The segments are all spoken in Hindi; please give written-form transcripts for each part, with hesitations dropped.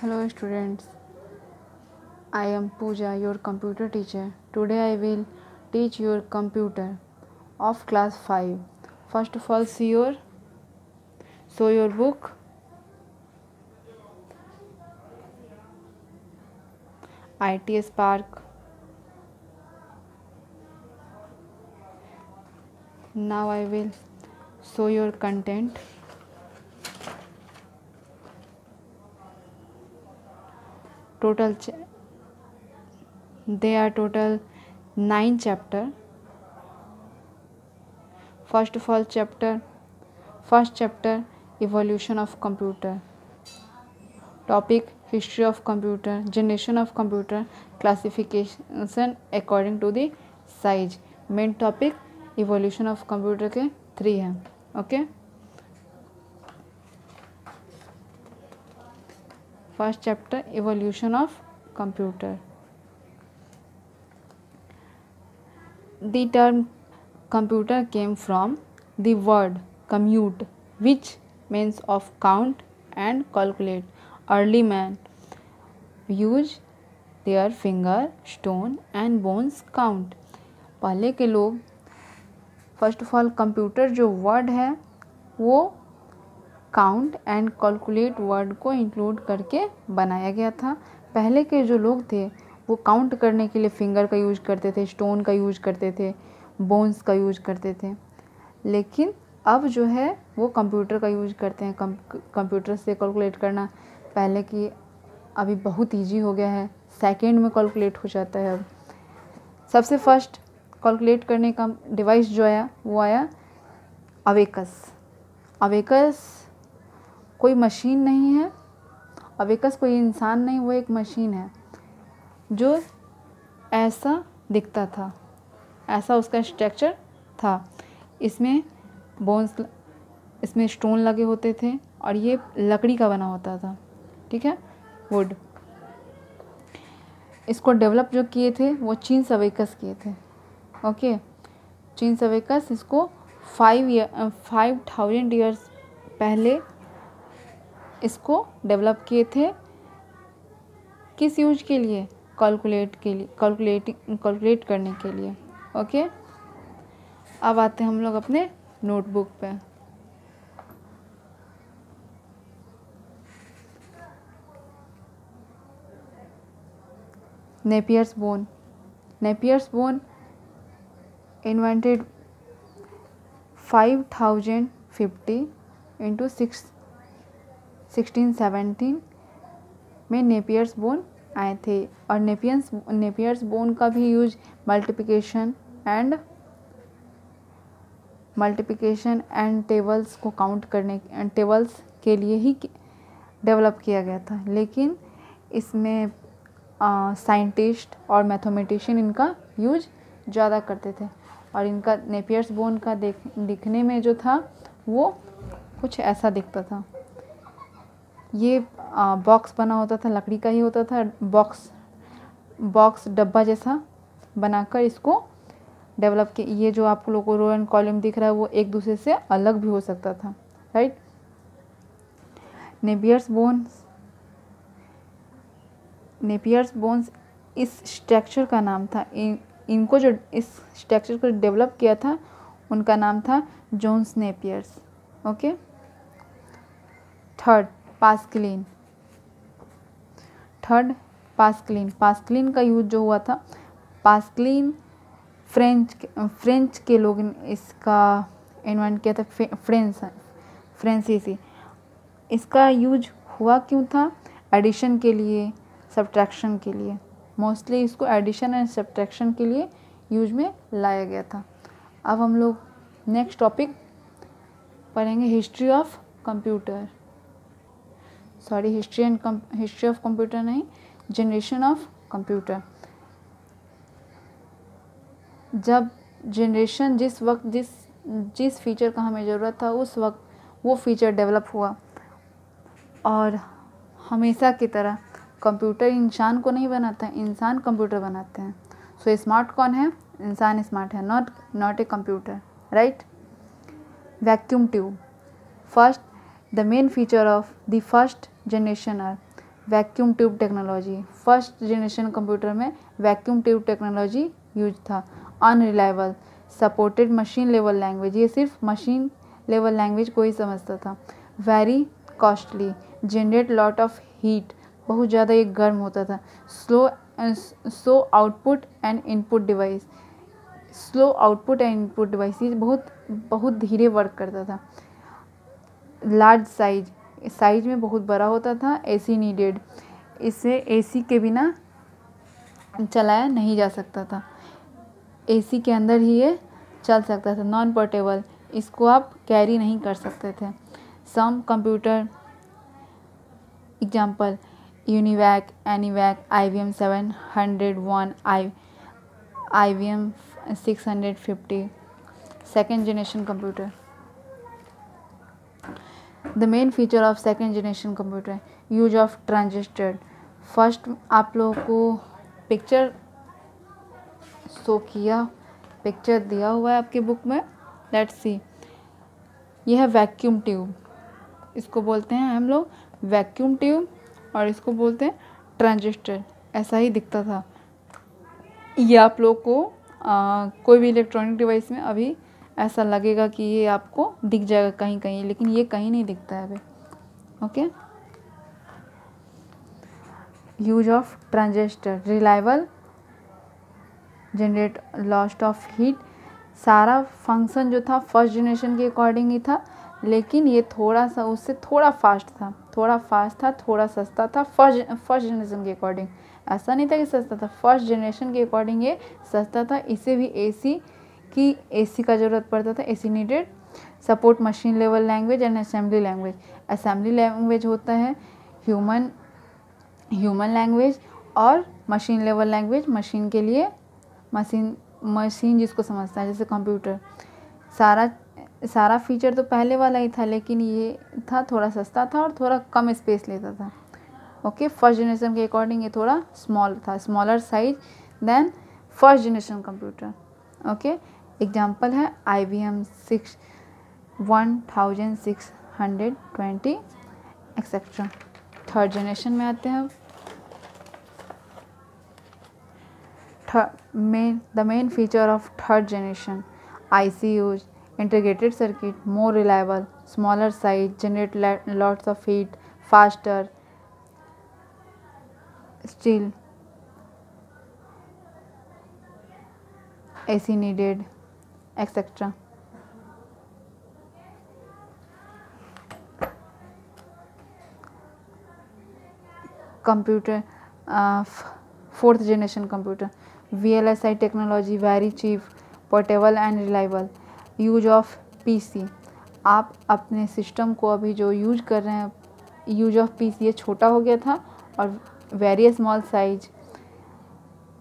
Hello students, I am Pooja, your computer teacher. Today I will teach your computer of class 5. First of all, show your book. IT Spark. Now I will show your content. There are total 9 chapters. First of all, first chapter, evolution of computer. Topic, history of computer, generation of computer, classification according to the size. Main topic evolution of computer के 3 हैं. Okay, first chapter evolution of computer. The term computer came from the word commute, which means of count and calculate. Early man use their finger, stone and bones count. पहले के लोग फर्स्ट ऑफ ऑल कंप्यूटर जो वर्ड है वो काउंट एंड कैलकुलेट वर्ड को इंक्लूड करके बनाया गया था. पहले के जो लोग थे वो काउंट करने के लिए फिंगर का यूज करते थे, स्टोन का यूज करते थे, बोन्स का यूज करते थे. लेकिन अब जो है वो कंप्यूटर का यूज करते हैं. कंप्यूटर से कैलकुलेट करना पहले की अभी बहुत इजी हो गया है, सेकंड में कैलकुलेट हो जाता है. अब सबसे फर्स्ट कैलकुलेट करने का डिवाइस जो आया वो आया अबेकस. अबेकस कोई मशीन नहीं है, अबेकस कोई इंसान नहीं, वो एक मशीन है जो ऐसा दिखता था, ऐसा उसका स्ट्रक्चर था. इसमें बोन्स, इसमें स्टोन लगे होते थे और ये लकड़ी का बना होता था. ठीक है, वुड. इसको डेवलप जो किए थे वो चीन्स अबेकस किए थे. ओके, चीन्स अबेकस इसको 5000 ईयर्स पहले इसको डेवलप किए थे. किस यूज के लिए? कैलकुलेट करने के लिए. ओके, अब आते हैं हम लोग अपने नोटबुक पे. Napier's bone. Napier's bone invented 5050 into 1617 में नेपियर्स बोन आए थे. और नेपियर्स बोन का भी यूज मल्टीप्लिकेशन एंड टेबल्स को काउंट करने, टेबल्स के लिए ही डेवलप किया गया था. लेकिन इसमें साइंटिस्ट और मैथमेटिशियन इनका यूज ज़्यादा करते थे. और इनका नेपियर्स बोन का दिखने में जो था वो कुछ ऐसा दिखता था. ये बॉक्स बना होता था, लकड़ी का ही होता था. बॉक्स डब्बा जैसा बनाकर इसको डेवलप किया. ये जो आप लोगों को रो एंड कॉलम दिख रहा है वो एक दूसरे से अलग भी हो सकता था. राइट. नेपियर्स बोन्स इस स्ट्रक्चर का नाम था. इनको जो इस स्ट्रक्चर को डेवलप किया था उनका नाम था Jones Napier's. Okay. Third, Pascaline का यूज जो हुआ था, पास्कलिन फ्रेंच के लोग इसका इन्वेंट किया था. फ्रेंसीसी. इसका यूज हुआ क्यों था? एडिशन के लिए, सब्ट्रैक्शन के लिए. मोस्टली इसको एडिशन एंड सब्ट्रैक्शन के लिए यूज में लाया गया था. अब हम लोग नेक्स्ट टॉपिक पढ़ेंगे, history of computer. Sorry, history of computer नहीं, जनरेशन ऑफ कंप्यूटर. जब जनरेशन जिस फीचर का हमें ज़रूरत था उस वक्त वो फीचर डेवलप हुआ. और हमेशा की तरह कंप्यूटर इंसान को नहीं बनाता है, इंसान कंप्यूटर बनाते हैं. सो स्मार्ट कौन है? इंसान स्मार्ट है, not a computer. Right. Vacuum tube. First, the main feature of the first generation are vacuum tube technology, first generation computer में वैक्यूम ट्यूब टेक्नोलॉजी यूज था। Unreliable, supported machine level language, ये सिर्फ मशीन लेवल लैंग्वेज को ही समझता था। Very costly, generate lot of heat, बहुत ज़्यादा ये गर्म होता था। Slow output and input device, slow output and input device, ये बहुत धीरे वर्क करता था। लार्ज साइज, साइज में बहुत बड़ा होता था। एसी नीडेड, इसे एसी के बिना चलाया नहीं जा सकता था, एसी के अंदर ही ये चल सकता था। नॉन पोर्टेबल, इसको आप कैरी नहीं कर सकते थे। Some computer example UNIVAC, ENIAC, IBM 701, IBM 650, second generation computer. The main feature of second generation computer, use of transistor. First आप लोगों को पिक्चर शो किया, पिक्चर दिया हुआ है आपके बुक में, लेट्स सी। यह है वैक्यूम ट्यूब, इसको बोलते हैं हम लोग वैक्यूम ट्यूब और इसको बोलते हैं ट्रांजिस्टर। ऐसा ही दिखता था। ये आप लोग को कोई भी इलेक्ट्रॉनिक डिवाइस में अभी ऐसा लगेगा कि ये आपको दिख जाएगा कहीं कहीं, लेकिन ये कहीं नहीं दिखता है अभी। Okay, use of transistor, reliable, generate lost of heat. सारा फंक्शन जो था फर्स्ट जनरेशन के अकॉर्डिंग ही था, लेकिन ये थोड़ा सा उससे थोड़ा फास्ट था, थोड़ा सस्ता था फर्स्ट जनरेशन के अकॉर्डिंग। ऐसा नहीं था कि सस्ता था, फर्स्ट जनरेशन के अकॉर्डिंग ये सस्ता था। इसे भी एसी का ज़रूरत पड़ता था, AC needed. Support machine level language and assembly language. Assembly language होता है ह्यूमन लैंग्वेज, और मशीन लेवल लैंग्वेज मशीन के लिए, मशीन जिसको समझता है, जैसे कंप्यूटर। सारा फीचर तो पहले वाला ही था, लेकिन ये था थोड़ा सस्ता था और थोड़ा कम स्पेस लेता था। ओके, फर्स्ट जनरेशन के अकॉर्डिंग ये थोड़ा स्मॉल था, smaller size than first generation computer. Okay, example है IBM 1620 एक्सेट्रा। थर्ड जनरेशन में आते हैं। The main feature of third generation, IC use, integrated circuit, more reliable, smaller size, generate lots of heat, faster, still AC needed, etc. Computer, fourth generation computer, VLSI technology, very cheap, portable and reliable. Use of PC, आप अपने सिस्टम को अभी जो यूज कर रहे हैं, यूज ऑफ PC ये छोटा हो गया था, और very small size,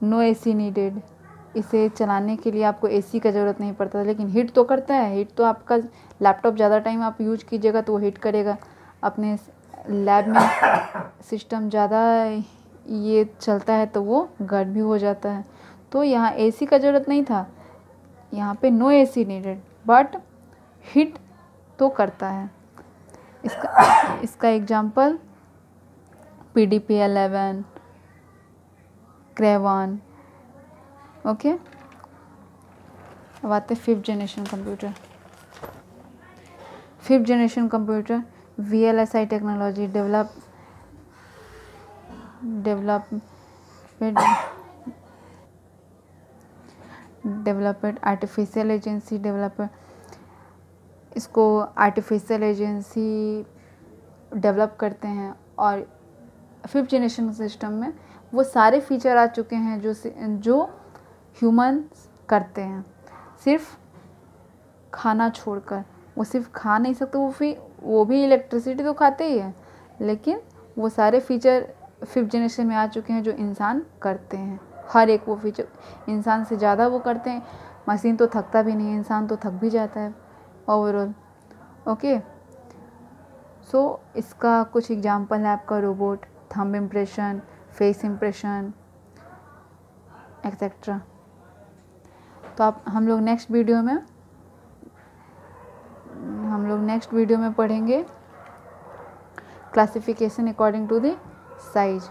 no AC needed. इसे चलाने के लिए आपको AC का ज़रूरत नहीं पड़ता, लेकिन हीट तो करता है। हीट तो आपका लैपटॉप ज़्यादा टाइम आप यूज कीजिएगा तो वो हीट करेगा। अपने लैब में सिस्टम ज़्यादा ये चलता है तो वो गर्म भी हो जाता है। तो यहाँ AC का ज़रूरत नहीं था, यहाँ पे no AC needed, but heat तो करता है। इसका एग्जांपल PDP-11, क्रेवन। ओके, अब आते हैं fifth generation computer. Fifth generation computer VLSI technology, development artificial agency इसको आर्टिफिशियल एजेंसी डेवलप करते हैं। और फिफ्थ जनरेशन सिस्टम में वो सारे फीचर आ चुके हैं जो ह्यूमंस करते हैं, सिर्फ खाना छोड़कर। वो सिर्फ खा नहीं सकते, वो भी इलेक्ट्रिसिटी तो खाते ही हैं, लेकिन वो सारे फीचर फिफ्थ जनरेशन में आ चुके हैं जो इंसान करते हैं। हर एक वो फीचर इंसान से ज़्यादा वो करते हैं। मशीन तो थकता भी नहीं है, इंसान तो थक भी जाता है ओवरऑल। ओके, सो इसका कुछ एग्जांपल है आपका robot, thumb impression, face impression etcetera. तो हम लोग नेक्स्ट वीडियो में पढ़ेंगे classification according to the size.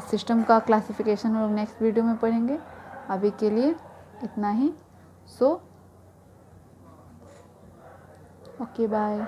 System का क्लासिफिकेशन हम लोग नेक्स्ट वीडियो में पढ़ेंगे। अभी के लिए इतना ही। So okay bye.